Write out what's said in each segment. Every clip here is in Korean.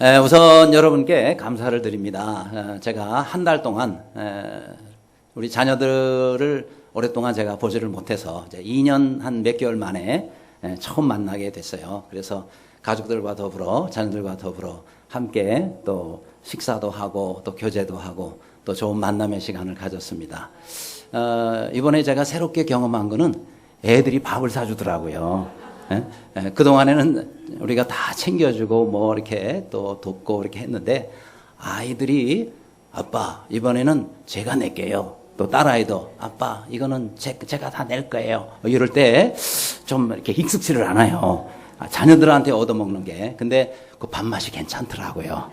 우선 여러분께 감사를 드립니다. 제가 한 달 동안 우리 자녀들을 오랫동안 제가 보지를 못해서 이제 2년 한 몇 개월 만에 처음 만나게 됐어요. 그래서 가족들과 더불어 자녀들과 더불어 함께 또 식사도 하고 또 교제도 하고 또 좋은 만남의 시간을 가졌습니다. 이번에 제가 새롭게 경험한 거는 애들이 밥을 사주더라고요. 그동안에는 우리가 다 챙겨주고 뭐 이렇게 또 돕고 이렇게 했는데 아이들이 아빠 이번에는 제가 낼게요. 또 딸아이도 아빠 이거는 제가 다 낼 거예요. 이럴 때 좀 이렇게 익숙지를 않아요. 자녀들한테 얻어먹는 게. 근데 그 밥맛이 괜찮더라고요.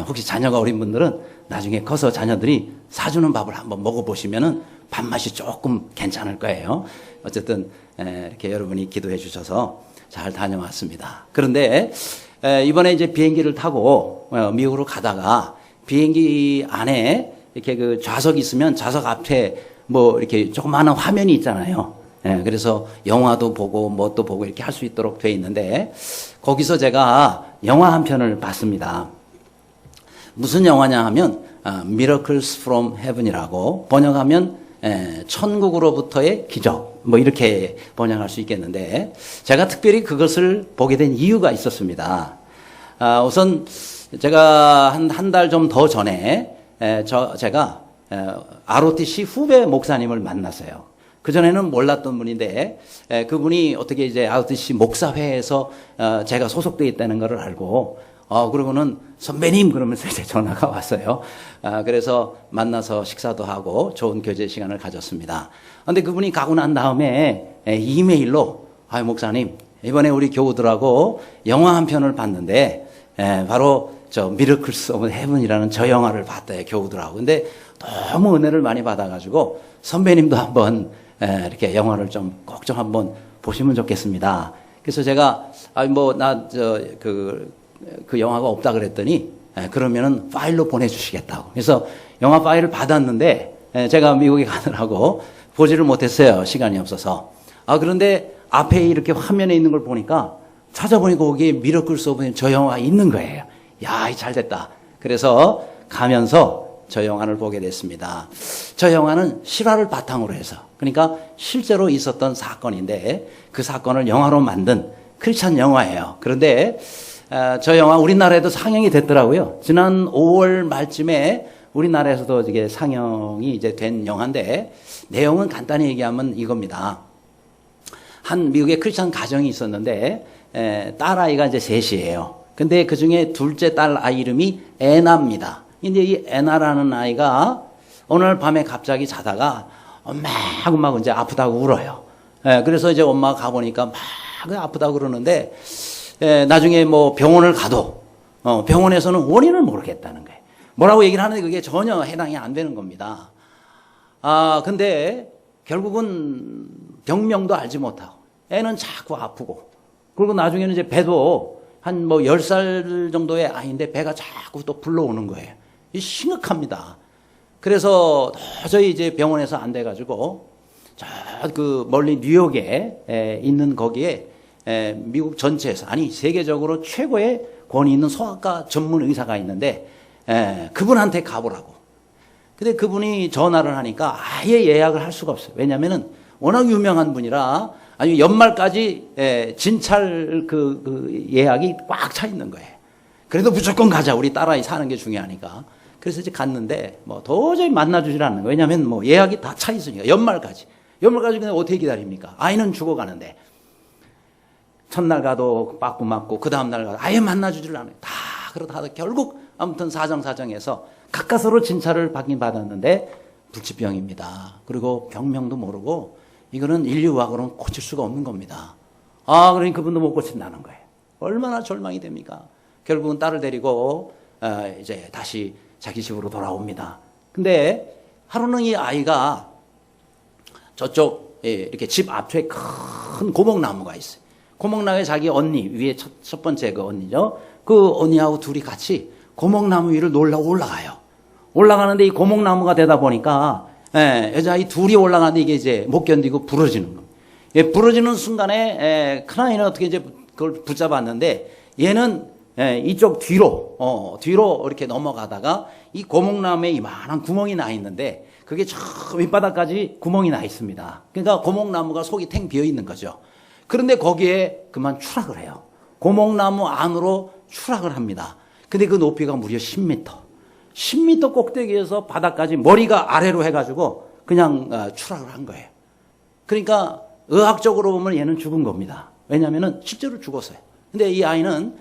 혹시 자녀가 어린 분들은 나중에 커서 자녀들이 사주는 밥을 한번 먹어보시면은 밥맛이 조금 괜찮을 거예요. 어쨌든 이렇게 여러분이 기도해 주셔서 잘 다녀왔습니다. 그런데 이번에 이제 비행기를 타고 미국으로 가다가 비행기 안에 이렇게 그 좌석이 있으면 좌석 앞에 뭐 이렇게 조그마한 화면이 있잖아요. 그래서 영화도 보고 뭣도 보고 이렇게 할 수 있도록 돼 있는데 거기서 제가 영화 한 편을 봤습니다. 무슨 영화냐 하면 Miracles from Heaven이라고 번역하면 천국으로부터의 기적 뭐 이렇게 번역할 수 있겠는데 제가 특별히 그것을 보게 된 이유가 있었습니다. 우선 제가 한 달 좀 더 전에 제가 ROTC 후배 목사님을 만났어요. 그전에는 몰랐던 분인데 그분이 어떻게 이제 ROTC 목사회에서 제가 소속되어 있다는 것을 알고 그러고는 선배님 그러면서 이제 전화가 왔어요. 그래서 만나서 식사도 하고 좋은 교제 시간을 가졌습니다. 근데 그분이 가고 난 다음에 이메일로 목사님 이번에 우리 교우들하고 영화 한 편을 봤는데 바로 저 미러클스 오브 헤븐이라는 저 영화를 봤대요. 교우들하고. 근데 너무 은혜를 많이 받아가지고 선배님도 한번 이렇게 영화를 좀 꼭 좀 한번 보시면 좋겠습니다. 그래서 제가 그 영화가 없다 그랬더니 그러면은 파일로 보내주시겠다고. 그래서 영화 파일을 받았는데 제가 미국에 가느라고 보지를 못했어요. 시간이 없어서. 그런데 앞에 이렇게 화면에 있는 걸 보니까 찾아보니까 거기에 미러클스 오브 저 영화가 있는 거예요. 야, 잘 됐다. 그래서 가면서 저 영화를 보게 됐습니다. 저 영화는 실화를 바탕으로 해서 그러니까 실제로 있었던 사건인데 그 사건을 영화로 만든 크리스찬 영화예요. 그런데 저 영화 우리나라에도 상영이 됐더라고요. 지난 5월 말쯤에 우리나라에서도 이게 상영이 이제 된 영화인데 내용은 간단히 얘기하면 이겁니다. 한 미국의 크리스찬 가정이 있었는데 딸아이가 이제 셋이에요. 근데 그 중에 둘째 딸 아이 이름이 애나입니다. 근데 이 애나라는 아이가 어느 날 밤에 갑자기 자다가 막 이제 아프다고 울어요. 그래서 이제 엄마가 가보니까 막 아프다고 그러는데 나중에 뭐 병원을 가도 병원에서는 원인을 모르겠다는 거예요. 뭐라고 얘기를 하는데 그게 전혀 해당이 안 되는 겁니다. 근데 결국은 병명도 알지 못하고 애는 자꾸 아프고 그리고 나중에는 이제 배도 한 10살 정도의 아이인데 배가 자꾸 또 불러오는 거예요. 이 심각합니다. 그래서 도저히 이제 병원에서 안 돼가지고 저 그 멀리 뉴욕에 있는 거기에 미국 전체에서 아니 세계적으로 최고의 권위 있는 소아과 전문 의사가 있는데 그분한테 가보라고. 근데 그분이 전화를 하니까 아예 예약을 할 수가 없어요. 왜냐면은 워낙 유명한 분이라 아니 연말까지 진찰 그 예약이 꽉 차 있는 거예요. 그래도 무조건 가자. 우리 딸아이 사는 게 중요하니까. 그래서 이제 갔는데 뭐 도저히 만나주질 않는 거예요. 왜냐하면 뭐 예약이 다 차 있으니까 연말까지 그냥 어떻게 기다립니까? 아이는 죽어가는데 첫날 가도 빠꾸 맞고 그 다음날 가도 아예 만나주질 않아요. 다 그러다 결국 아무튼 사정사정해서 가까스로 진찰을 받긴 받았는데 불치병입니다. 그리고 병명도 모르고 이거는 인류의학으로는 고칠 수가 없는 겁니다. 그러니 그분도 못 고친다는 거예요. 얼마나 절망이 됩니까? 결국은 딸을 데리고 이제 다시 자기 집으로 돌아옵니다. 근데 하루는 이 아이가 저쪽 이렇게 집 앞에 큰 고목나무가 있어요. 고목나무에 자기 언니 위에 첫 번째 그 언니죠. 그 언니하고 둘이 같이 고목나무 위를 놀러 올라가요. 올라가는데 이 고목나무가 되다 보니까 여자아이 둘이 올라가는데 이게 이제 못 견디고 부러지는 겁니다. 부러지는 순간에 큰아이는 어떻게 이제 그걸 붙잡았는데 얘는 이쪽 뒤로 이렇게 넘어가다가 이 고목나무에 이만한 구멍이 나 있는데 그게 저 밑바닥까지 구멍이 나 있습니다. 그러니까 고목나무가 속이 탱 비어 있는 거죠. 그런데 거기에 그만 추락을 해요. 고목나무 안으로 추락을 합니다. 근데 그 높이가 무려 10m. 10m 꼭대기에서 바닥까지 머리가 아래로 해가지고 그냥 추락을 한 거예요. 그러니까 의학적으로 보면 얘는 죽은 겁니다. 왜냐하면 실제로 죽었어요. 근데 이 아이는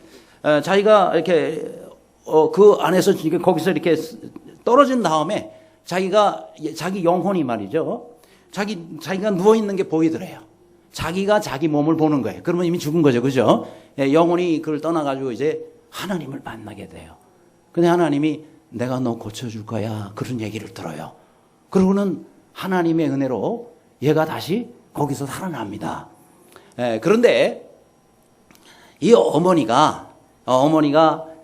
자기가 이렇게 그 안에서 거기서 이렇게 떨어진 다음에 자기 영혼이 말이죠. 자기가 누워 있는 게 보이더래요. 자기가 자기 몸을 보는 거예요. 그러면 이미 죽은 거죠, 그죠? 영혼이 그걸 떠나가지고 이제 하나님을 만나게 돼요. 근데 하나님이 내가 너 고쳐줄 거야. 그런 얘기를 들어요. 그러고는 하나님의 은혜로 얘가 다시 거기서 살아납니다. 그런데 이 어머니가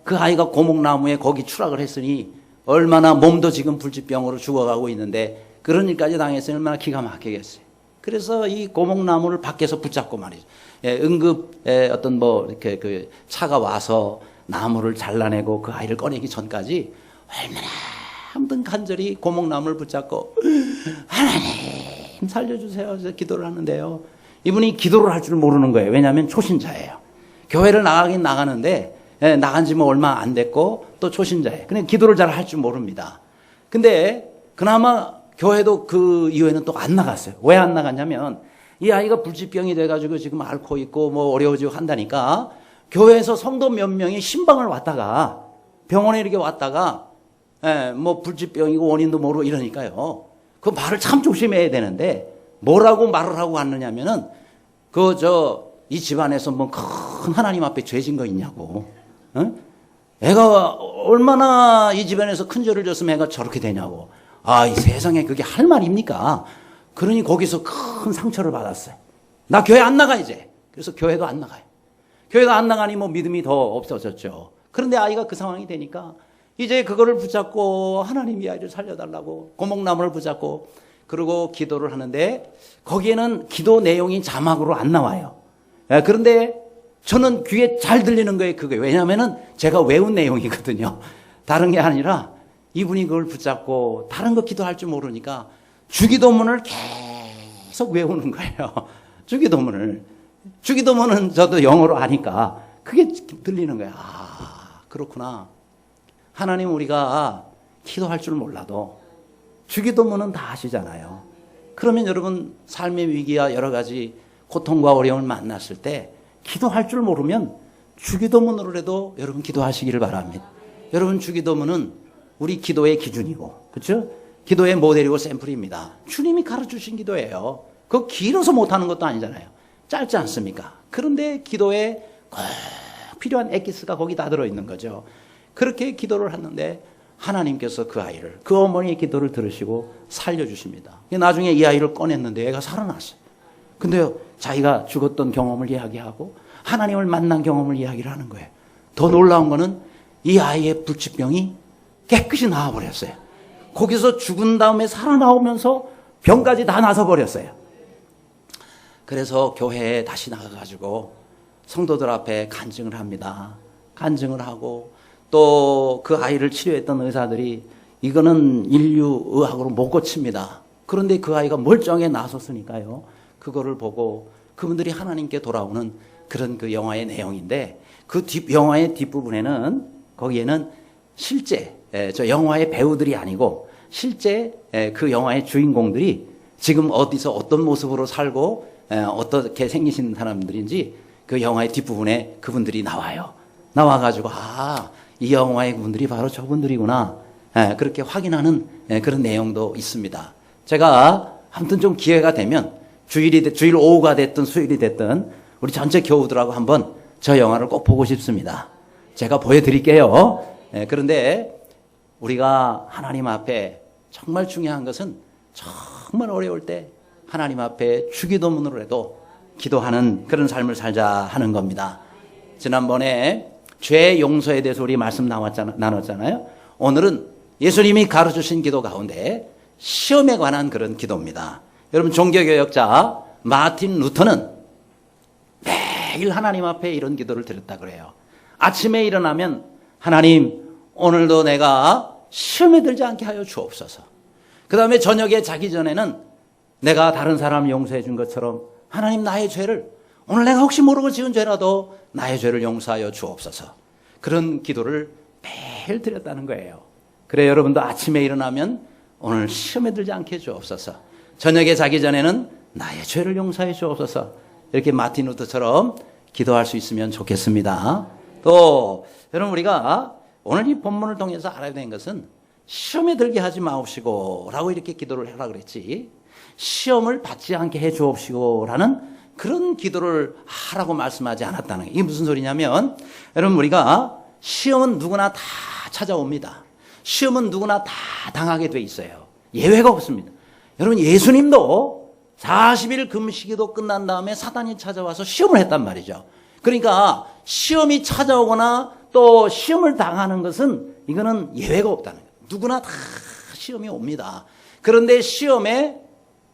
그 아이가 고목나무에 거기 추락을 했으니 얼마나 몸도 지금 불치병으로 죽어가고 있는데 그런 일까지 당했으니 얼마나 기가 막히겠어요. 그래서 이 고목나무를 밖에서 붙잡고 말이죠. 응급 어떤 이렇게 그 차가 와서 나무를 잘라내고 그 아이를 꺼내기 전까지 얼마나 아무튼 간절히 고목나무를 붙잡고 하나님 살려주세요. 그래서 기도를 하는데요. 이분이 기도를 할 줄 모르는 거예요. 왜냐하면 초신자예요. 교회를 나가긴 나가는데 나간 지 뭐 얼마 안 됐고 또 초신자예요. 그냥 기도를 잘 할 줄 모릅니다. 근데 그나마 교회도 그 이후에는 또 안 나갔어요. 왜 안 나갔냐면 이 아이가 불치병이 돼가지고 지금 앓고 있고 뭐 어려워지고 한다니까 교회에서 성도 몇 명이 신방을 왔다가 병원에 이렇게 왔다가 뭐 불치병이고 원인도 모르고 이러니까요. 그 말을 참 조심해야 되는데 뭐라고 말을 하고 왔느냐면은 이 집안에서 뭐 큰 하나님 앞에 죄진 거 있냐고. 애가 얼마나 이 집안에서 큰 죄를 졌으면 애가 저렇게 되냐고. 이 세상에 그게 할 말입니까? 그러니 거기서 큰 상처를 받았어요. 나 교회 안 나가 이제. 그래서 교회도 안 나가요. 교회도 안 나가니 뭐 믿음이 더 없어졌죠. 그런데 아이가 그 상황이 되니까 이제 그거를 붙잡고 하나님 이 아이를 살려달라고 고목나무를 붙잡고 그리고 기도를 하는데 거기에는 기도 내용이 자막으로 안 나와요. 그런데 저는 귀에 잘 들리는 거예요. 그게 왜냐하면은 제가 외운 내용이거든요. 다른 게 아니라 이분이 그걸 붙잡고 다른 거 기도할 줄 모르니까 주기도문을 계속 외우는 거예요. 주기도문은 저도 영어로 아니까 그게 들리는 거예요. 그렇구나. 하나님 우리가 기도할 줄 몰라도 주기도문은 다 아시잖아요. 그러면 여러분 삶의 위기와 여러 가지 고통과 어려움을 만났을 때 기도할 줄 모르면 주기도문으로라도 여러분 기도하시기를 바랍니다. 여러분 주기도문은 우리 기도의 기준이고 그렇죠? 기도의 모델이고 샘플입니다. 주님이 가르쳐주신 기도예요. 그거 길어서 못하는 것도 아니잖아요. 짧지 않습니까? 그런데 기도에 꼭 필요한 엑기스가 거기 다 들어있는 거죠. 그렇게 기도를 하는데 하나님께서 그 아이를 그 어머니의 기도를 들으시고 살려주십니다. 나중에 이 아이를 꺼냈는데 애가 살아났어요. 근데 자기가 죽었던 경험을 이야기하고 하나님을 만난 경험을 이야기를 하는 거예요. 더 놀라운 거는 이 아이의 불치병이 깨끗이 나와버렸어요. 거기서 죽은 다음에 살아나오면서 병까지 다 나서버렸어요. 그래서 교회에 다시 나가가지고 성도들 앞에 간증을 합니다. 간증을 하고 또 그 아이를 치료했던 의사들이 이거는 인류의학으로 못 고칩니다. 그런데 그 아이가 멀쩡하게 나섰으니까요. 그거를 보고 그분들이 하나님께 돌아오는 그런 그 영화의 내용인데 그 영화의 뒷부분에는 거기에는 실제 저 영화의 배우들이 아니고 실제 그 영화의 주인공들이 지금 어디서 어떤 모습으로 살고 어떻게 생기신 사람들인지 그 영화의 뒷부분에 그분들이 나와요. 나와가지고 이 영화의 그분들이 바로 저분들이구나 그렇게 확인하는 그런 내용도 있습니다. 제가 아무튼 좀 기회가 되면 주일 오후가 됐든 수요일이 됐든 우리 전체 교우들하고 한번 저 영화를 꼭 보고 싶습니다. 제가 보여드릴게요. 그런데 우리가 하나님 앞에 정말 중요한 것은 정말 어려울 때 하나님 앞에 주기도문으로라도 기도하는 그런 삶을 살자 하는 겁니다. 지난번에 죄 용서에 대해서 우리 말씀 나눴잖아요. 오늘은 예수님이 가르쳐주신 기도 가운데 시험에 관한 그런 기도입니다. 여러분 종교개혁자 마틴 루터는 매일 하나님 앞에 이런 기도를 드렸다 그래요. 아침에 일어나면 하나님 오늘도 내가 시험에 들지 않게 하여 주옵소서. 그 다음에 저녁에 자기 전에는 내가 다른 사람 용서해 준 것처럼 하나님 나의 죄를 오늘 내가 혹시 모르고 지은 죄라도 나의 죄를 용서하여 주옵소서. 그런 기도를 매일 드렸다는 거예요. 그래 여러분도 아침에 일어나면 오늘 시험에 들지 않게 주옵소서. 저녁에 자기 전에는 나의 죄를 용서해 주옵소서. 이렇게 마틴 루터처럼 기도할 수 있으면 좋겠습니다. 또 여러분 우리가 오늘 이 본문을 통해서 알아야 되는 것은 시험에 들게 하지 마옵시고 라고 이렇게 기도를 하라 그랬지, 시험을 받지 않게 해 주옵시고 라는 그런 기도를 하라고 말씀하지 않았다는 거예요. 이게 무슨 소리냐면 여러분 우리가 시험은 누구나 다 찾아옵니다. 시험은 누구나 다 당하게 돼 있어요. 예외가 없습니다. 여러분 예수님도 40일 금식기도 끝난 다음에 사단이 찾아와서 시험을 했단 말이죠. 그러니까 시험이 찾아오거나 또 시험을 당하는 것은 이거는 예외가 없다는 거예요. 누구나 다 시험이 옵니다. 그런데 시험에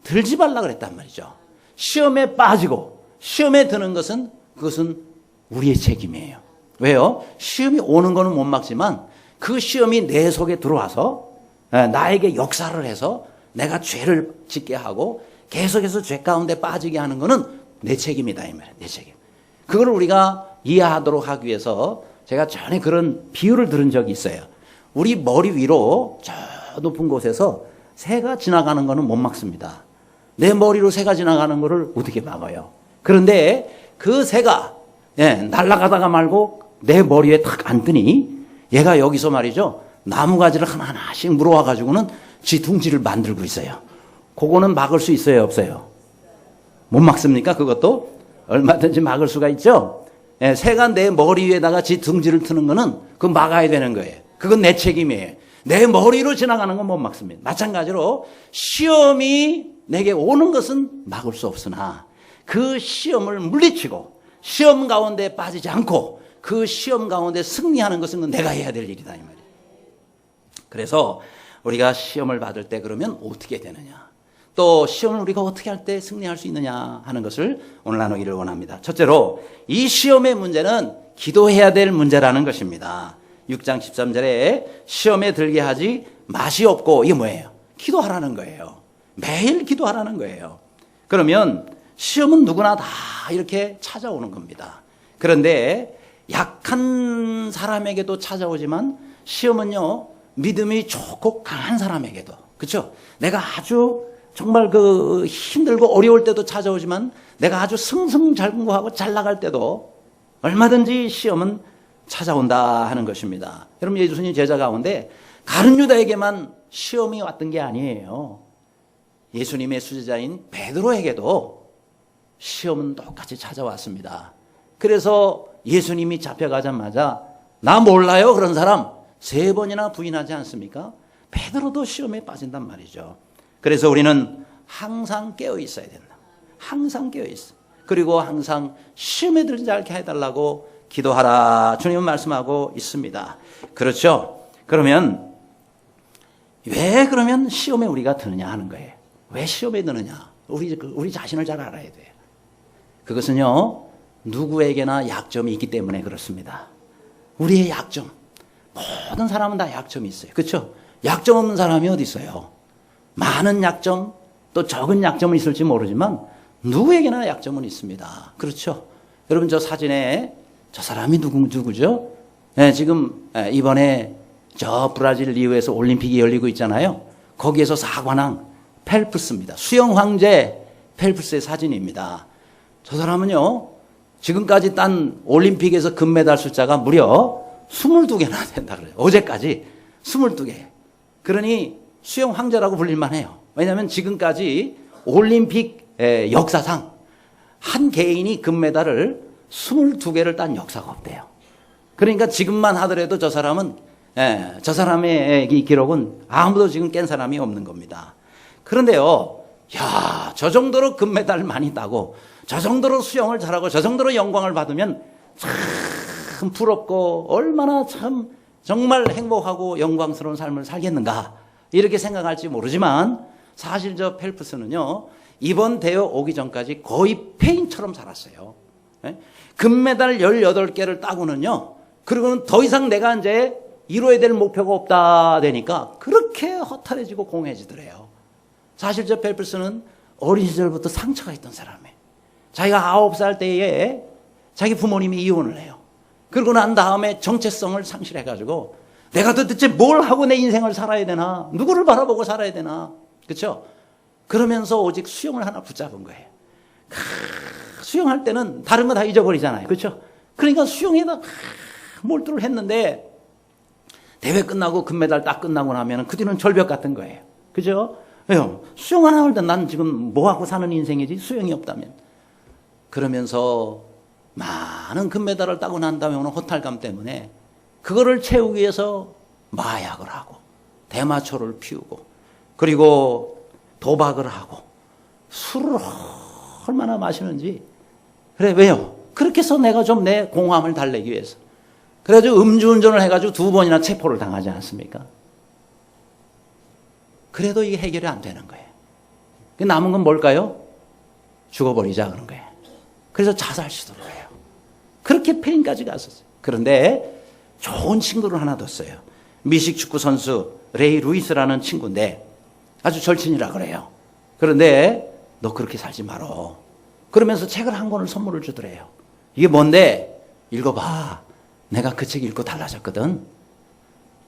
들지 말라 그랬단 말이죠. 시험에 빠지고 시험에 드는 것은 그것은 우리의 책임이에요. 왜요? 시험이 오는 거는 못 막지만 그 시험이 내 속에 들어와서 나에게 역사를 해서 내가 죄를 짓게 하고 계속해서 죄 가운데 빠지게 하는 거는 내 책임이다 이 말이에요. 내 책임. 그걸 우리가 이해하도록 하기 위해서 제가 전에 그런 비유를 들은 적이 있어요. 우리 머리 위로 저 높은 곳에서 새가 지나가는 거는 못 막습니다. 내 머리로 새가 지나가는 거를 어떻게 막아요? 그런데 그 새가 날아가다가 말고 내 머리에 탁 앉더니 얘가 여기서 말이죠, 나무가지를 하나하나씩 물어와 가지고는 지 둥지를 만들고 있어요. 그거는 막을 수 있어요, 없어요? 못 막습니까? 그것도 얼마든지 막을 수가 있죠. 새가 내 머리 위에다가 지 둥지를 트는 거는 그거 막아야 되는 거예요. 그건 내 책임이에요. 내 머리로 지나가는 건 못 막습니다. 마찬가지로 시험이 내게 오는 것은 막을 수 없으나 그 시험을 물리치고 시험 가운데 빠지지 않고 그 시험 가운데 승리하는 것은 내가 해야 될 일이다 이 말이에요. 그래서 우리가 시험을 받을 때 그러면 어떻게 되느냐, 또 시험을 우리가 어떻게 할 때 승리할 수 있느냐 하는 것을 오늘 나누기를 원합니다. 첫째로 이 시험의 문제는 기도해야 될 문제라는 것입니다. 6장 13절에 시험에 들게 하지 마시옵고, 이게 뭐예요? 기도하라는 거예요. 매일 기도하라는 거예요. 그러면 시험은 누구나 다 이렇게 찾아오는 겁니다. 그런데 약한 사람에게도 찾아오지만 시험은요, 믿음이 좋고 강한 사람에게도, 그렇죠? 내가 아주 정말 그 힘들고 어려울 때도 찾아오지만 내가 아주 승승장구하고 잘 나갈 때도 얼마든지 시험은 찾아온다 하는 것입니다. 여러분 예수님 제자 가운데 가룟 유다에게만 시험이 왔던 게 아니에요. 예수님의 수제자인 베드로에게도 시험은 똑같이 찾아왔습니다. 그래서 예수님이 잡혀가자마자 나 몰라요 그런 사람 3번이나 부인하지 않습니까? 베드로도 시험에 빠진단 말이죠. 그래서 우리는 항상 깨어 있어야 된다. 항상 깨어 있어. 그리고 항상 시험에 들지 않게 해달라고 기도하라 주님은 말씀하고 있습니다. 그렇죠? 그러면 왜 그러면 시험에 우리가 드느냐 하는 거예요. 왜 시험에 드느냐? 우리 자신을 잘 알아야 돼요. 그것은요, 누구에게나 약점이 있기 때문에 그렇습니다. 우리의 약점. 모든 사람은 다 약점이 있어요. 그렇죠? 약점 없는 사람이 어디 있어요? 많은 약점, 또 적은 약점은 있을지 모르지만 누구에게나 약점은 있습니다. 그렇죠? 여러분 저 사진에 저 사람이 누구죠? 지금 이번에 저 브라질 리우에서 올림픽이 열리고 있잖아요. 거기에서 사관왕 펠프스입니다. 수영 황제 펠프스의 사진입니다. 저 사람은요, 지금까지 딴 올림픽에서 금메달 숫자가 무려 22개나 된다 그래요. 어제까지 22개. 그러니 수영 황제라고 불릴만 해요. 왜냐하면 지금까지 올림픽 역사상 한 개인이 금메달을 22개를 딴 역사가 없대요. 그러니까 지금만 하더라도 저 사람은, 저 사람의 이 기록은 아무도 지금 깬 사람이 없는 겁니다. 그런데요, 야, 저 정도로 금메달을 많이 따고, 저 정도로 수영을 잘하고, 저 정도로 영광을 받으면 참 부럽고, 얼마나 참 정말 행복하고 영광스러운 삶을 살겠는가, 이렇게 생각할지 모르지만, 사실 저 펠프스는요, 이번 대회 오기 전까지 거의 폐인처럼 살았어요. 금메달 18개를 따고는요, 그리고는 더 이상 내가 이제 이루어야 될 목표가 없다 되니까 그렇게 허탈해지고 공허해지더래요. 사실 저 펠프스는 어린 시절부터 상처가 있던 사람이에요. 자기가 9살 때에 자기 부모님이 이혼을 해요. 그러고 난 다음에 정체성을 상실해가지고 내가 도대체 뭘 하고 내 인생을 살아야 되나? 누구를 바라보고 살아야 되나? 그렇죠? 그러면서 오직 수영을 하나 붙잡은 거예요. 수영할 때는 다른 거 다 잊어버리잖아요. 그렇죠? 그러니까 수영에다 몰두를 했는데 대회 끝나고 금메달 딱 끝나고 나면 그 뒤는 절벽 같은 거예요. 그죠? 왜요? 수영 하나 할 때 난 지금 뭐하고 사는 인생이지? 수영이 없다면. 그러면서 많은 금메달을 따고 난 다음에 오는 허탈감 때문에 그거를 채우기 위해서 마약을 하고 대마초를 피우고 그리고 도박을 하고 술을 얼마나 마시는지. 그래, 왜요? 그렇게 해서 내가 좀 내 공허함을 달래기 위해서. 그래가지고 음주운전을 해가지고 2번이나 체포를 당하지 않습니까? 그래도 이게 해결이 안 되는 거예요. 남은 건 뭘까요? 죽어버리자 그런 거예요. 그래서 자살 시도를 해요. 그렇게 페인까지 갔었어요. 그런데 좋은 친구를 하나 뒀어요. 미식 축구 선수 레이 루이스라는 친구인데 아주 절친이라 그래요. 그런데 너 그렇게 살지 말어. 그러면서 책을 한 권을 선물을 주더래요. 이게 뭔데? 읽어봐. 내가 그 책 읽고 달라졌거든.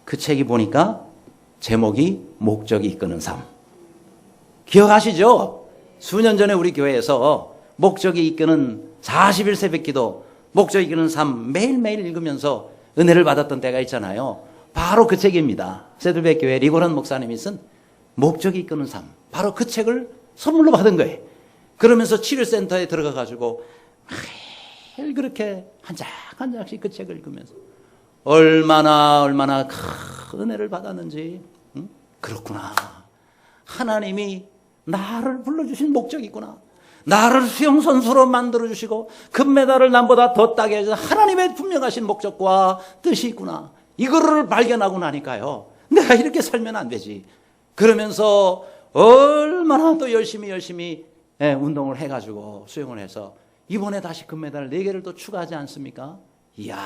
그 책이 보니까 제목이 목적이 이끄는 삶. 기억하시죠? 수년 전에 우리 교회에서 목적이 이끄는 40일 새벽기도, 목적이 이끄는 삶 매일매일 읽으면서 은혜를 받았던 때가 있잖아요. 바로 그 책입니다. 세들백 교회 리고란 목사님이 쓴 목적이 이끄는 삶. 바로 그 책을 선물로 받은 거예요. 그러면서 치료센터에 들어가가지고 매일 그렇게 한 장 한 장씩 그 책을 읽으면서 얼마나 큰 은혜를 받았는지. 응? 그렇구나. 하나님이 나를 불러주신 목적이 있구나. 나를 수영선수로 만들어주시고 금메달을 남보다 더 따게 해서 하나님의 분명하신 목적과 뜻이 있구나. 이거를 발견하고 나니까요. 내가 이렇게 살면 안 되지. 그러면서 얼마나 또 열심히 운동을 해가지고 수영을 해서 이번에 다시 금메달 4개를 또 추가하지 않습니까? 이야,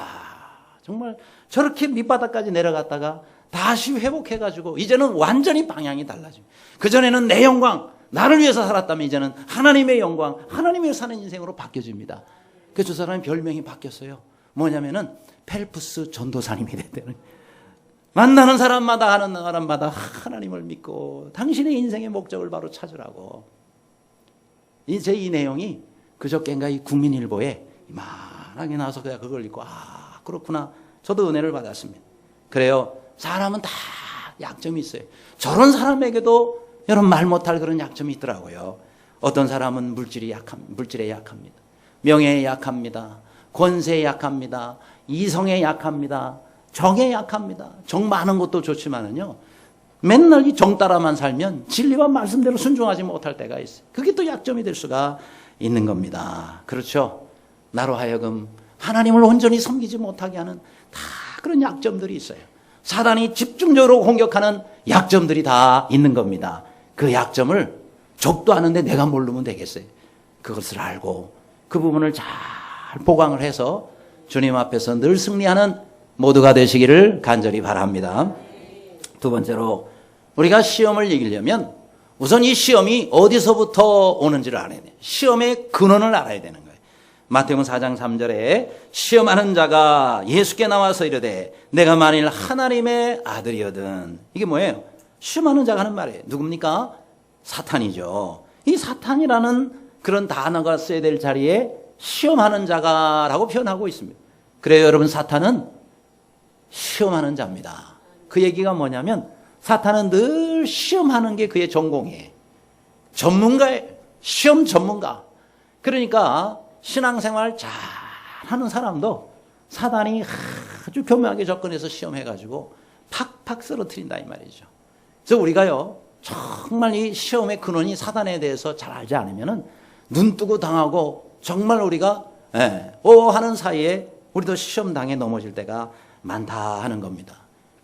정말 저렇게 밑바닥까지 내려갔다가 다시 회복해가지고 이제는 완전히 방향이 달라집니다. 그전에는 내 영광, 나를 위해서 살았다면 이제는 하나님의 영광, 하나님을 위해서 사는 인생으로 바뀌어집니다. 그래서 저 사람의 별명이 바뀌었어요. 뭐냐면은 펠프스 전도사님이 됐다는. 만나는 사람마다 하는 사람마다 하나님을 믿고 당신의 인생의 목적을 바로 찾으라고. 제 이 내용이 그저께인가 이 국민일보에 이만하게 나와서 그냥 그걸 읽고 그렇구나. 저도 은혜를 받았습니다. 그래요. 사람은 다 약점이 있어요. 저런 사람에게도 여러분 말 못할 그런 약점이 있더라고요. 어떤 사람은 물질에 약합니다. 명예에 약합니다. 권세에 약합니다. 이성에 약합니다. 정에 약합니다. 정 많은 것도 좋지만은요. 맨날 이 정 따라만 살면 진리와 말씀대로 순종하지 못할 때가 있어요. 그게 또 약점이 될 수가 있는 겁니다. 그렇죠? 나로 하여금 하나님을 온전히 섬기지 못하게 하는 다 그런 약점들이 있어요. 사단이 집중적으로 공격하는 약점들이 다 있는 겁니다. 그 약점을 적도 아는데 내가 모르면 되겠어요. 그것을 알고 그 부분을 잘 보강을 해서 주님 앞에서 늘 승리하는 모두가 되시기를 간절히 바랍니다. 두 번째로 우리가 시험을 이기려면 우선 이 시험이 어디서부터 오는지를 알아야 돼요. 시험의 근원을 알아야 되는 거예요. 마태복음 4장 3절에 시험하는 자가 예수께 나와서 이르되 내가 만일 하나님의 아들이거든. 이게 뭐예요? 시험하는 자가 하는 말이에요. 누굽니까? 사탄이죠. 이 사탄이라는 그런 단어가 써야 될 자리에 시험하는 자가라고 표현하고 있습니다. 그래요, 여러분. 사탄은 시험하는 자입니다. 그 얘기가 뭐냐면 사탄은 늘 시험하는 게 그의 전공이에요. 전문가예요. 시험 전문가. 그러니까 신앙생활 잘하는 사람도 사단이 아주 교묘하게 접근해서 시험해가지고 팍팍 쓰러뜨린다 이 말이죠. 그래서 우리가요 정말 이 시험의 근원이 사단에 대해서 잘 알지 않으면은 눈 뜨고 당하고 정말 우리가 하는 사이에 우리도 시험당에 넘어질 때가 많다 하는 겁니다.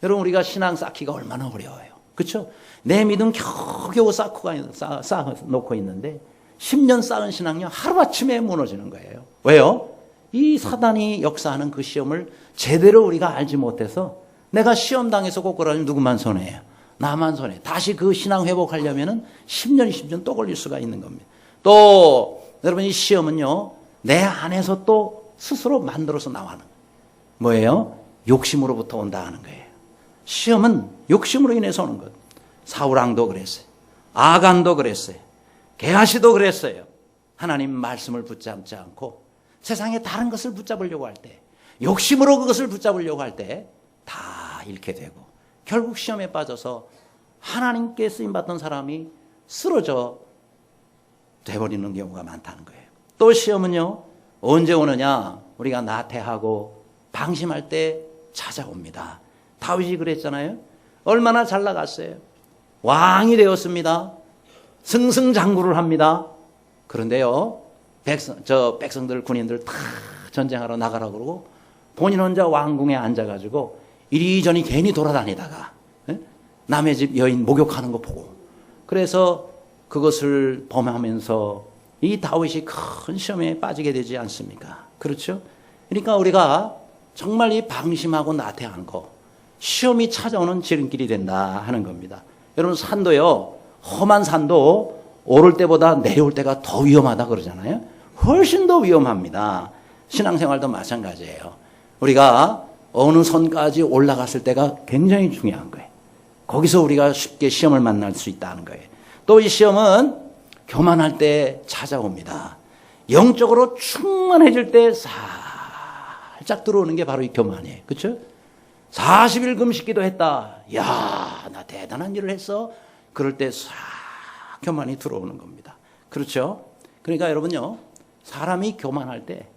여러분 우리가 신앙 쌓기가 얼마나 어려워요. 그렇죠? 내 믿음 겨우겨우 쌓아놓고 있는데 10년 쌓은 신앙요 하루아침에 무너지는 거예요. 왜요? 이 사단이 역사하는 그 시험을 제대로 우리가 알지 못해서 내가 시험 당해서 꼬꾸라지면 누구만 손해예요? 나만 손해. 다시 그 신앙 회복하려면은 10년, 20년 또 걸릴 수가 있는 겁니다. 또 여러분 이 시험은요 내 안에서 또 스스로 만들어서 나와는 거예요. 뭐예요? 욕심으로부터 온다 하는 거예요. 시험은 욕심으로 인해서 오는 것. 사울왕도 그랬어요. 아간도 그랬어요. 게하시도 그랬어요. 하나님 말씀을 붙잡지 않고 세상에 다른 것을 붙잡으려고 할 때, 욕심으로 그것을 붙잡으려고 할 때 다 잃게 되고 결국 시험에 빠져서 하나님께 쓰임받던 사람이 쓰러져 돼버리는 경우가 많다는 거예요. 또 시험은요 언제 오느냐? 우리가 나태하고 방심할 때 찾아옵니다. 다윗이 그랬잖아요. 얼마나 잘 나갔어요. 왕이 되었습니다. 승승장구를 합니다. 그런데요 백성들 군인들 다 전쟁하러 나가라고 그러고 본인 혼자 왕궁에 앉아가지고 이리저리 괜히 돌아다니다가 남의 집 여인 목욕하는 거 보고 그래서 그것을 범하면서 이 다윗이 큰 시험에 빠지게 되지 않습니까? 그렇죠? 그러니까 우리가 정말 이 방심하고 나태한 거 시험이 찾아오는 지름길이 된다 하는 겁니다. 여러분 산도요 험한 산도 오를 때보다 내려올 때가 더 위험하다 그러잖아요. 훨씬 더 위험합니다. 신앙생활도 마찬가지예요. 우리가 어느 선까지 올라갔을 때가 굉장히 중요한 거예요. 거기서 우리가 쉽게 시험을 만날 수 있다는 거예요. 또 이 시험은 교만할 때 찾아옵니다. 영적으로 충만해질 때 살짝 들어오는 게 바로 이 교만이에요. 그렇죠? 40일 금식기도 했다. 야, 나 대단한 일을 했어. 그럴 때 싹 교만이 들어오는 겁니다. 그렇죠? 그러니까 여러분요, 사람이 교만할 때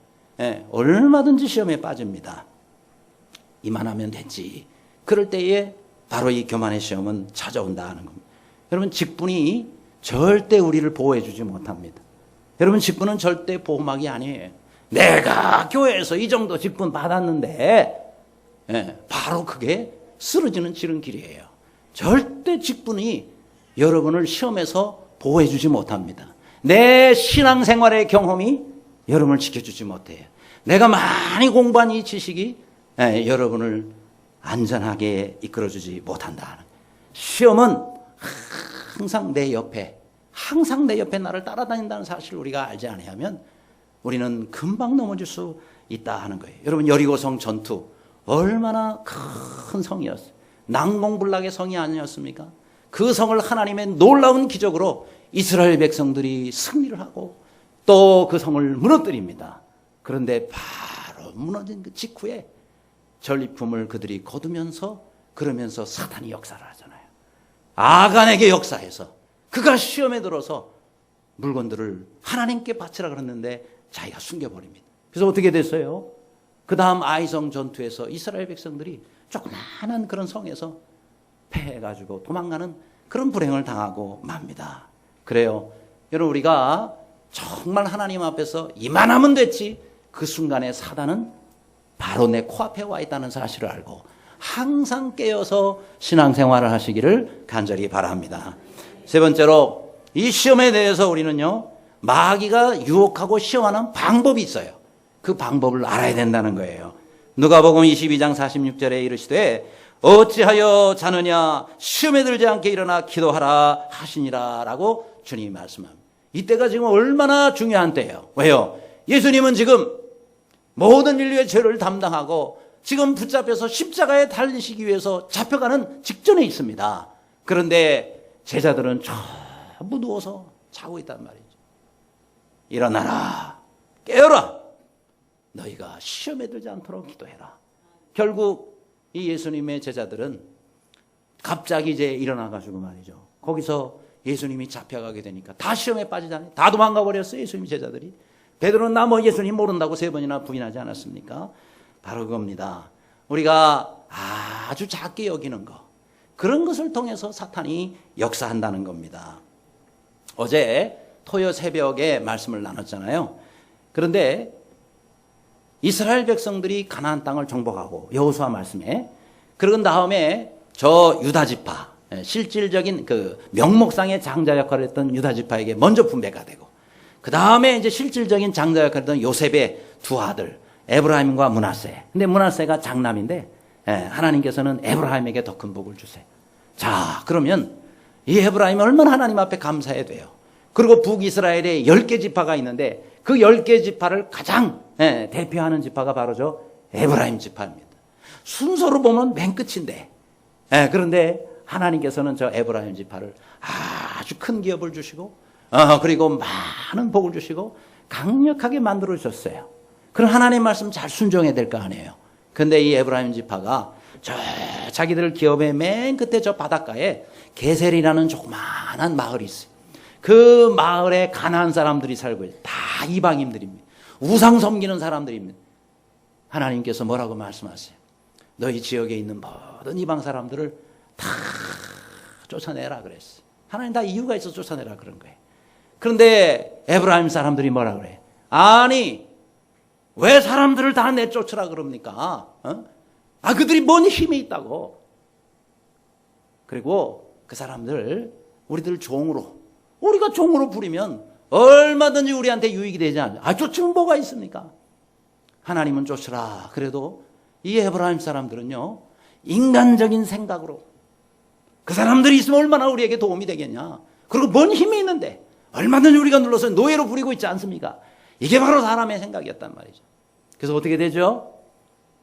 얼마든지 시험에 빠집니다. 이만하면 됐지. 그럴 때에 바로 이 교만의 시험은 찾아온다 하는 겁니다. 여러분 직분이 절대 우리를 보호해 주지 못합니다. 여러분 직분은 절대 보호막이 아니에요. 내가 교회에서 이 정도 직분 받았는데 바로 그게 쓰러지는 지름길이에요. 절대 직분이 여러분을 시험에서 보호해 주지 못합니다. 내 신앙생활의 경험이 여러분을 지켜주지 못해요. 내가 많이 공부한 이 지식이 여러분을 안전하게 이끌어주지 못한다. 시험은 항상 내 옆에 나를 따라다닌다는 사실을 우리가 알지 않으면 우리는 금방 넘어질 수 있다 하는 거예요. 여러분 여리고성 전투 얼마나 큰 성이었어요. 난공불락의 성이 아니었습니까? 그 성을 하나님의 놀라운 기적으로 이스라엘 백성들이 승리를 하고 또 그 성을 무너뜨립니다. 그런데 바로 무너진 그 직후에 전리품을 그들이 거두면서 그러면서 사탄이 역사를 하잖아요. 아간에게 역사해서 그가 시험에 들어서 물건들을 하나님께 바치라 그랬는데 자기가 숨겨버립니다. 그래서 어떻게 됐어요? 그 다음 아이성 전투에서 이스라엘 백성들이 조그마한 그런 성에서 패해가지고 도망가는 그런 불행을 당하고 맙니다. 그래요. 여러분 우리가 정말 하나님 앞에서 이만하면 됐지 그 순간에 사단은 바로 내 코앞에 와 있다는 사실을 알고 항상 깨어서 신앙생활을 하시기를 간절히 바랍니다. 세 번째로 이 시험에 대해서 우리는요 마귀가 유혹하고 시험하는 방법이 있어요. 그 방법을 알아야 된다는 거예요. 누가복음 22장 46절에 이르시되 어찌하여 자느냐 시험에 들지 않게 일어나 기도하라 하시니라 라고 주님이 말씀합니다. 이때가 지금 얼마나 중요한 때예요. 왜요? 예수님은 지금 모든 인류의 죄를 담당하고 지금 붙잡혀서 십자가에 달리시기 위해서 잡혀가는 직전에 있습니다. 그런데 제자들은 전부 누워서 자고 있단 말이죠. 일어나라, 깨어라, 너희가 시험에 들지 않도록 기도해라. 결국 이 예수님의 제자들은 갑자기 이제 일어나가지고 말이죠. 거기서 예수님이 잡혀가게 되니까 다 시험에 빠지잖아요. 다 도망가 버렸어요. 예수님 제자들이. 베드로는 나 뭐 예수님 모른다고 3번이나 부인하지 않았습니까? 바로 그겁니다. 우리가 아주 작게 여기는 거, 그런 것을 통해서 사탄이 역사한다는 겁니다. 어제 토요 새벽에 말씀을 나눴잖아요. 그런데 이스라엘 백성들이 가나안 땅을 정복하고 여호수아 말씀에 그런 다음에 저 유다 지파, 실질적인 그 명목상의 장자 역할을 했던 유다 지파에게 먼저 분배가 되고 그 다음에 이제 실질적인 장자 역할을 했던 요셉의 두 아들 에브라임과 므낫세. 근데 므낫세가 장남인데 하나님께서는 에브라임에게 더 큰 복을 주세요. 자, 그러면 이 에브라임은 얼마나 하나님 앞에 감사해야 돼요. 그리고 북이스라엘에 10개 지파가 있는데 그 10개 지파를 가장 대표하는 지파가 바로 저 에브라임 지파입니다. 순서로 보면 맨 끝인데 그런데 하나님께서는 저 에브라임 지파를 아주 큰 기업을 주시고 그리고 많은 복을 주시고 강력하게 만들어 주셨어요. 그럼 하나님 말씀 잘 순종해야 될 거 아니에요. 근데 이 에브라임 지파가 저 자기들 기업의 맨 끝에 저 바닷가에 게셀이라는 조그마한 마을이 있어요. 그 마을에 가나안 사람들이 살고 있어요. 다 이방인들입니다. 우상 섬기는 사람들입니다. 하나님께서 뭐라고 말씀하세요? 너희 지역에 있는 모든 이방 사람들을 다 쫓아내라 그랬어요. 하나님 다 이유가 있어서 쫓아내라 그런 거예요. 그런데 에브라임 사람들이 뭐라 그래요? 아니 왜 사람들을 다 내쫓으라 그럽니까? 그들이 뭔 힘이 있다고. 그리고 그 사람들 우리들 종으로 우리가 종으로 부리면 얼마든지 우리한테 유익이 되지 않아요. 쫓으면 뭐가 있습니까? 하나님은 쫓으라. 그래도 이 에브라임 사람들은요 인간적인 생각으로 그 사람들이 있으면 얼마나 우리에게 도움이 되겠냐. 그리고 뭔 힘이 있는데 얼마든지 우리가 눌러서 노예로 부리고 있지 않습니까? 이게 바로 사람의 생각이었단 말이죠. 그래서 어떻게 되죠?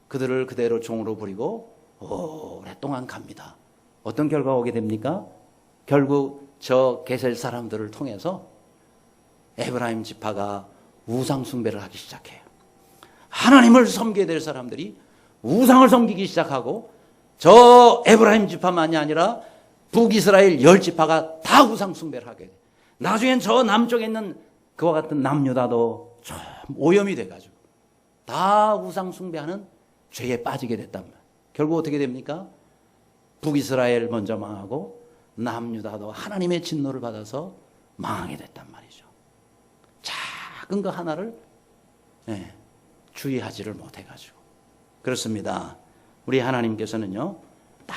그들을 그대로 종으로 부리고 오랫동안 갑니다. 어떤 결과가 오게 됩니까? 결국 저 게셀 사람들을 통해서 에브라임 지파가 우상 숭배를 하기 시작해요. 하나님을 섬겨야 될 사람들이 우상을 섬기기 시작하고 저 에브라임 지파만이 아니라 북이스라엘 10지파가 다 우상 숭배를 하게 돼요. 나중엔 저 남쪽에 있는 그와 같은 남유다도 좀 오염이 돼가지고 다 우상 숭배하는 죄에 빠지게 됐단 말이에요. 결국 어떻게 됩니까? 북이스라엘 먼저 망하고 남유다도 하나님의 진노를 받아서 망하게 됐단 말이죠. 작은 거 하나를 주의하지를 못해가지고. 그렇습니다. 우리 하나님께서는요 딱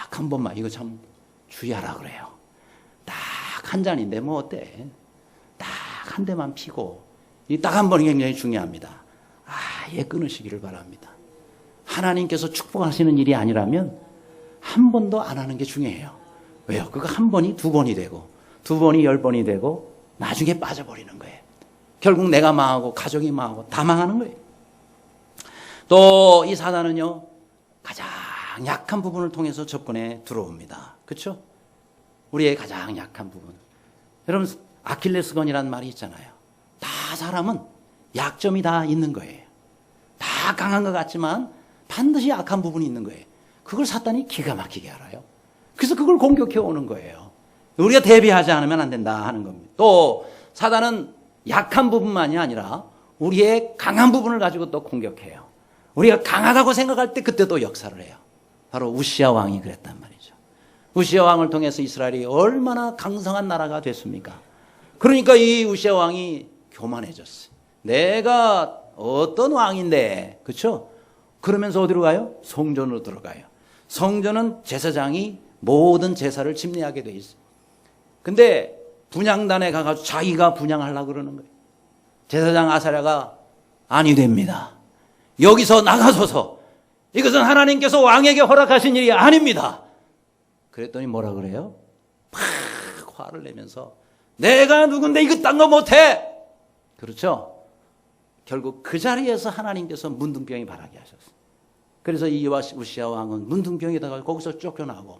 한 번만 이거 참 주의하라 그래요. 딱 한 잔인데 뭐 어때? 딱 한 대만 피고 이 딱 한 번이 굉장히 중요합니다. 아예 끊으시기를 바랍니다. 하나님께서 축복하시는 일이 아니라면 한 번도 안 하는 게 중요해요. 왜요? 그거 한 번이 두 번이 되고 두 번이 10번이 되고 나중에 빠져버리는 거예요. 결국 내가 망하고 가족이 망하고 다 망하는 거예요. 또 이 사단은요 가장 약한 부분을 통해서 접근해 들어옵니다. 그렇죠? 우리의 가장 약한 부분. 여러분 아킬레스건이라는 말이 있잖아요. 다 사람은 약점이 다 있는 거예요. 다 강한 것 같지만 반드시 약한 부분이 있는 거예요. 그걸 사단이 기가 막히게 알아요. 그래서 그걸 공격해 오는 거예요. 우리가 대비하지 않으면 안 된다 하는 겁니다. 또 사단은 약한 부분만이 아니라 우리의 강한 부분을 가지고 또 공격해요. 우리가 강하다고 생각할 때 그때 또 역사를 해요. 바로 우시아 왕이 그랬단 말이죠. 우시아 왕을 통해서 이스라엘이 얼마나 강성한 나라가 됐습니까? 그러니까 이 우시아 왕이 교만해졌어요. 내가 어떤 왕인데, 그렇죠? 그러면서 어디로 가요? 성전으로 들어가요. 성전은 제사장이 모든 제사를 집례하게 돼 있어요. 근데 분향단에 가가지고 자기가 분향하려고 그러는 거예요. 제사장 아사랴가 아니 됩니다. 여기서 나가소서. 이것은 하나님께서 왕에게 허락하신 일이 아닙니다. 그랬더니 뭐라 그래요? 팍 화를 내면서 내가 누군데 이거 딴 거 못해. 그렇죠? 결국 그 자리에서 하나님께서 문둥병이 발하게 하셨어요. 그래서 이 우시아 왕은 문둥병에다가 거기서 쫓겨나고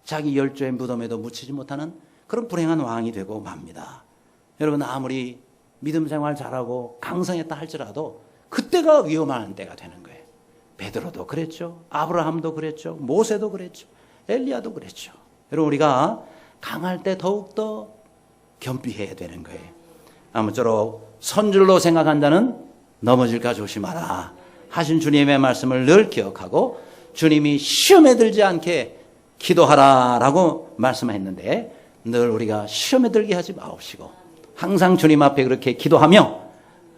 자기 열조의 무덤에도 묻히지 못하는 그런 불행한 왕이 되고 맙니다. 여러분 아무리 믿음 생활 잘하고 강성했다 할지라도 그때가 위험한 때가 되는 거예요. 베드로도 그랬죠. 아브라함도 그랬죠. 모세도 그랬죠. 엘리야도 그랬죠. 여러분 우리가 강할 때 더욱더 겸비해야 되는 거예요. 아무쪼록 선줄로 생각한 자는 넘어질까 조심하라 하신 주님의 말씀을 늘 기억하고 주님이 시험에 들지 않게 기도하라라고 말씀했는데 늘 우리가 시험에 들게 하지 마옵시고 항상 주님 앞에 그렇게 기도하며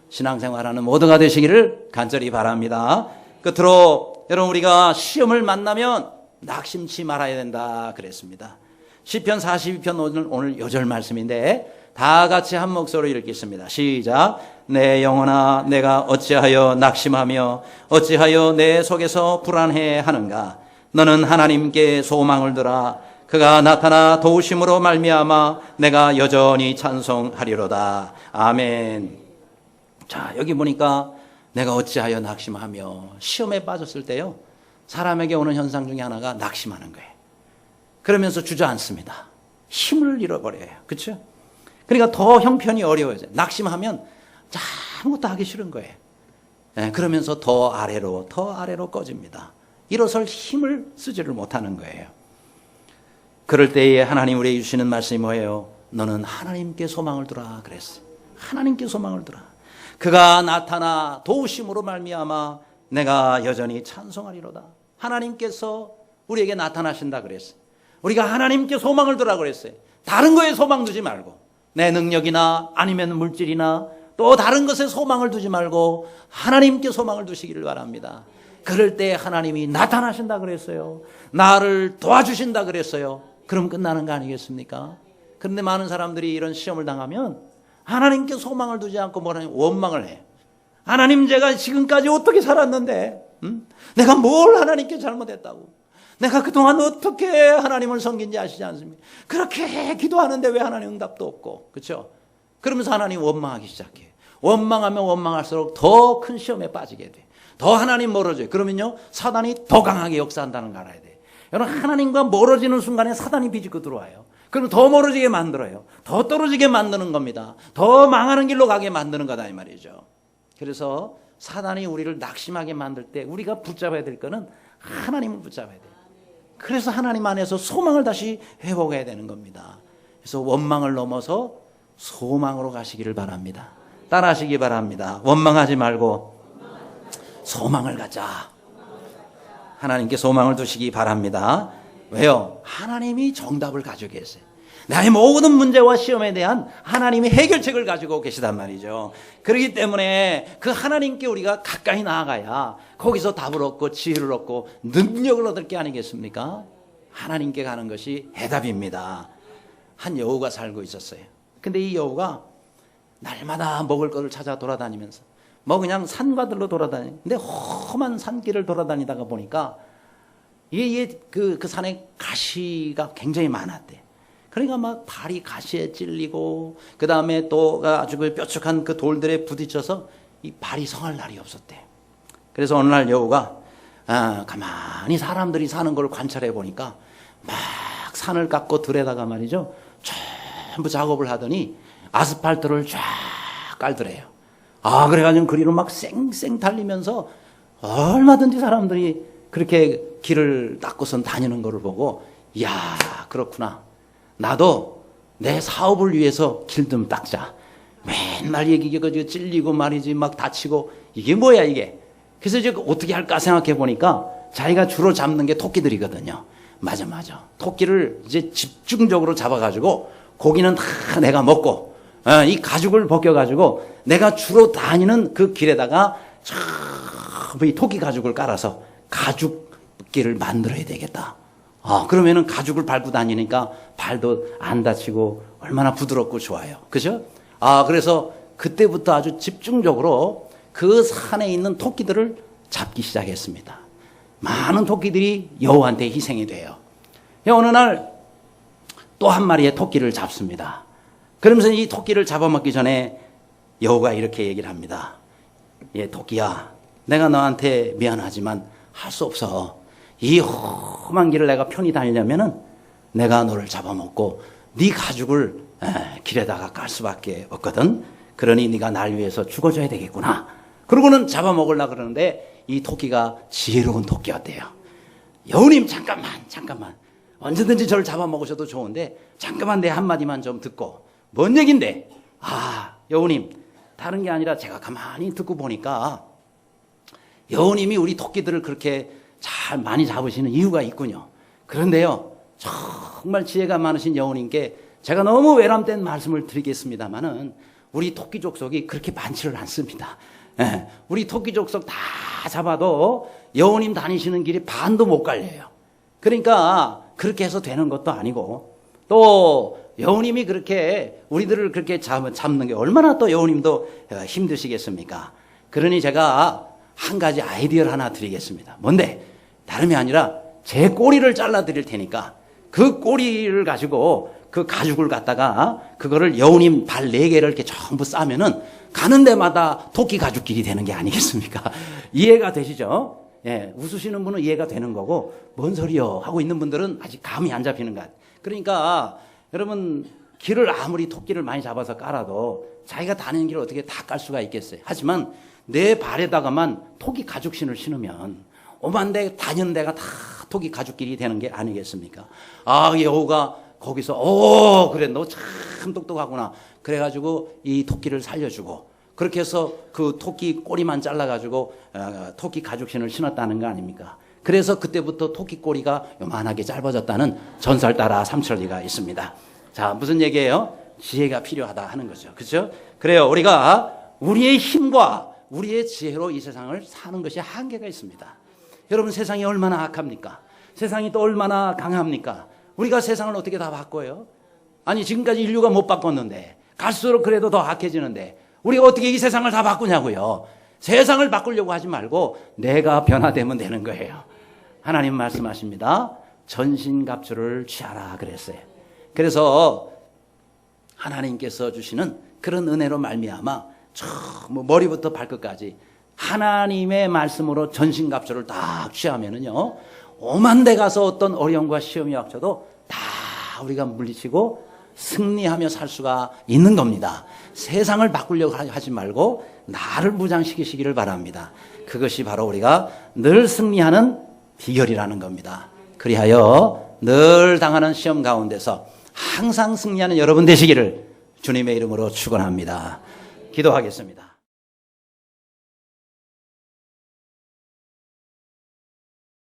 신앙생활하는 모두가 되시기를 간절히 바랍니다. 끝으로 여러분 우리가 시험을 만나면 낙심치 말아야 된다 그랬습니다. 시편 42편 오늘 요절 말씀인데 다 같이 한 목소리로 읽겠습니다. 시작. 내 영혼아, 내가 어찌하여 낙심하며 어찌하여 내 속에서 불안해하는가. 너는 하나님께 소망을 두라. 그가 나타나 도우심으로 말미암아 내가 여전히 찬송하리로다. 아멘. 자, 여기 보니까 내가 어찌하여 낙심하며, 시험에 빠졌을 때요, 사람에게 오는 현상 중에 하나가 낙심하는 거예요. 그러면서 주저앉습니다. 힘을 잃어버려요. 그렇죠? 그러니까 더 형편이 어려워져요. 낙심하면 아무것도 하기 싫은 거예요. 네, 그러면서 더 아래로 꺼집니다. 일어설 힘을 쓰지를 못하는 거예요. 그럴 때에 하나님 우리에게 주시는 말씀이 뭐예요? 너는 하나님께 소망을 두라 그랬어요. 하나님께 소망을 두라. 그가 나타나 도우심으로 말미암아 내가 여전히 찬송하리로다. 하나님께서 우리에게 나타나신다 그랬어요. 우리가 하나님께 소망을 두라 그랬어요. 다른 거에 소망 두지 말고, 내 능력이나 아니면 물질이나 또 다른 것에 소망을 두지 말고 하나님께 소망을 두시기를 바랍니다. 그럴 때 하나님이 나타나신다 그랬어요. 나를 도와주신다 그랬어요. 그럼 끝나는 거 아니겠습니까? 그런데 많은 사람들이 이런 시험을 당하면 하나님께 소망을 두지 않고 뭐라냐, 원망을 해요. 하나님, 제가 지금까지 어떻게 살았는데, 내가 뭘 하나님께 잘못했다고, 내가 그동안 어떻게 하나님을 섬긴지 아시지 않습니까? 그렇게 기도하는데 왜 하나님 응답도 없고, 그렇죠? 그러면서 하나님 원망하기 시작해요. 원망하면 원망할수록 더 큰 시험에 빠지게 돼. 더 하나님 멀어져요. 그러면요, 사단이 더 강하게 역사한다는 걸 알아야 돼. 여러분, 하나님과 멀어지는 순간에 사단이 비집고 들어와요. 그럼 더 멀어지게 만들어요. 더 떨어지게 만드는 겁니다. 더 망하는 길로 가게 만드는 거다 이 말이죠. 그래서 사단이 우리를 낙심하게 만들 때 우리가 붙잡아야 될 거는 하나님을 붙잡아야 돼요. 그래서 하나님 안에서 소망을 다시 회복해야 되는 겁니다. 그래서 원망을 넘어서 소망으로 가시기를 바랍니다. 따라하시기 바랍니다. 원망하지 말고 소망을 갖자. 하나님께 소망을 두시기 바랍니다. 왜요? 하나님이 정답을 가지고 계세요. 나의 모든 문제와 시험에 대한 하나님이 해결책을 가지고 계시단 말이죠. 그렇기 때문에 그 하나님께 우리가 가까이 나아가야 거기서 답을 얻고 지혜를 얻고 능력을 얻을 게 아니겠습니까? 하나님께 가는 것이 해답입니다. 한 여우가 살고 있었어요. 근데 이 여우가 날마다 먹을 것을 찾아 돌아다니면서 뭐 그냥 산과들로 돌아다니는데, 근데 험한 산길을 돌아다니다가 보니까 그 산에 가시가 굉장히 많았대. 그러니까 막 발이 가시에 찔리고, 그 다음에 또 아주 그 뾰족한 그 돌들에 부딪혀서 이 발이 성할 날이 없었대. 그래서 어느 날 여우가 가만히 사람들이 사는 걸 관찰해 보니까 막 산을 깎고 들에다가 말이죠, 전부 작업을 하더니 아스팔트를 쫙 깔더래요. 그래가지고 그리로 막 쌩쌩 달리면서 얼마든지 사람들이 그렇게 길을 닦고선 다니는 거를 보고, 이야, 그렇구나. 나도 내 사업을 위해서 길 좀 닦자. 맨날 이게 찔리고 말이지, 막 다치고, 이게 뭐야 이게. 그래서 이제 어떻게 할까 생각해 보니까 자기가 주로 잡는 게 토끼들이거든요. 맞아. 토끼를 이제 집중적으로 잡아가지고 고기는 다 내가 먹고, 이 가죽을 벗겨가지고 내가 주로 다니는 그 길에다가 이 토끼 가죽을 깔아서 가죽길을 만들어야 되겠다. 그러면은 가죽을 밟고 다니니까 발도 안 다치고 얼마나 부드럽고 좋아요. 그죠? 그래서 그때부터 아주 집중적으로 그 산에 있는 토끼들을 잡기 시작했습니다. 많은 토끼들이 여우한테 희생이 돼요. 어느 날 또 한 마리의 토끼를 잡습니다. 그러면서 이 토끼를 잡아먹기 전에 여우가 이렇게 얘기를 합니다. 토끼야, 내가 너한테 미안하지만 할 수 없어. 이 험한 길을 내가 편히 다니려면은 내가 너를 잡아먹고 네 가죽을 길에다가 깔 수밖에 없거든. 그러니 네가 날 위해서 죽어줘야 되겠구나. 그러고는 잡아먹으려고 그러는데 이 토끼가 지혜로운 토끼였대요. 여우님, 잠깐만. 언제든지 저를 잡아먹으셔도 좋은데 잠깐만 내 한마디만 좀 듣고. 뭔 얘긴데? 여우님, 다른 게 아니라 제가 가만히 듣고 보니까 여우님이 우리 토끼들을 그렇게 잘 많이 잡으시는 이유가 있군요. 그런데요, 정말 지혜가 많으신 여우님께 제가 너무 외람된 말씀을 드리겠습니다만은 우리 토끼 족속이 그렇게 많지를 않습니다. 우리 토끼 족속 다 잡아도 여우님 다니시는 길이 반도 못 갈려요. 그러니까 그렇게 해서 되는 것도 아니고, 또 여우님이 그렇게 우리들을 그렇게 잡는 게 얼마나 또 여우님도 힘드시겠습니까? 그러니 제가 한 가지 아이디어를 하나 드리겠습니다. 뭔데? 다름이 아니라 제 꼬리를 잘라 드릴 테니까 그 꼬리를 가지고 그 가죽을 갖다가 그거를 여우님 발 4개를 이렇게 전부 싸면은 가는 데마다 토끼 가죽길이 되는 게 아니겠습니까? 이해가 되시죠? 예, 웃으시는 분은 이해가 되는 거고 뭔 소리요? 하고 있는 분들은 아직 감이 안 잡히는 것 같아요. 그러니까 여러분 길을 아무리 토끼를 많이 잡아서 깔아도 자기가 다니는 길을 어떻게 다 깔 수가 있겠어요? 하지만 내 발에다가만 토끼 가죽신을 신으면 오만 데 다니는 데가 다 토끼 가죽길이 되는 게 아니겠습니까? 아, 여우가 거기서 그래 너 참 똑똑하구나. 그래가지고 이 토끼를 살려주고 그렇게 해서 그 토끼 꼬리만 잘라가지고 토끼 가죽신을 신었다는 거 아닙니까? 그래서 그때부터 토끼 꼬리가 요만하게 짧아졌다는 전설 따라 삼천리가 있습니다. 자, 무슨 얘기예요? 지혜가 필요하다 하는 거죠. 그렇죠? 그래요. 우리가 우리의 힘과 우리의 지혜로 이 세상을 사는 것이 한계가 있습니다. 여러분 세상이 얼마나 악합니까? 세상이 또 얼마나 강합니까? 우리가 세상을 어떻게 다 바꿔요? 아니 지금까지 인류가 못 바꿨는데 갈수록 그래도 더 악해지는데 우리가 어떻게 이 세상을 다 바꾸냐고요. 세상을 바꾸려고 하지 말고 내가 변화되면 되는 거예요. 하나님 말씀하십니다. 전신갑주를 취하라 그랬어요. 그래서 하나님께서 주시는 그런 은혜로 말미암아 머리부터 발끝까지 하나님의 말씀으로 전신갑주를 딱 취하면은요 오만 데 가서 어떤 어려움과 시험이 닥쳐도 다 우리가 물리치고 승리하며 살 수가 있는 겁니다. 세상을 바꾸려고 하지 말고 나를 무장시키시기를 바랍니다. 그것이 바로 우리가 늘 승리하는 비결이라는 겁니다. 그리하여 늘 당하는 시험 가운데서 항상 승리하는 여러분 되시기를 주님의 이름으로 축원합니다. 기도하겠습니다.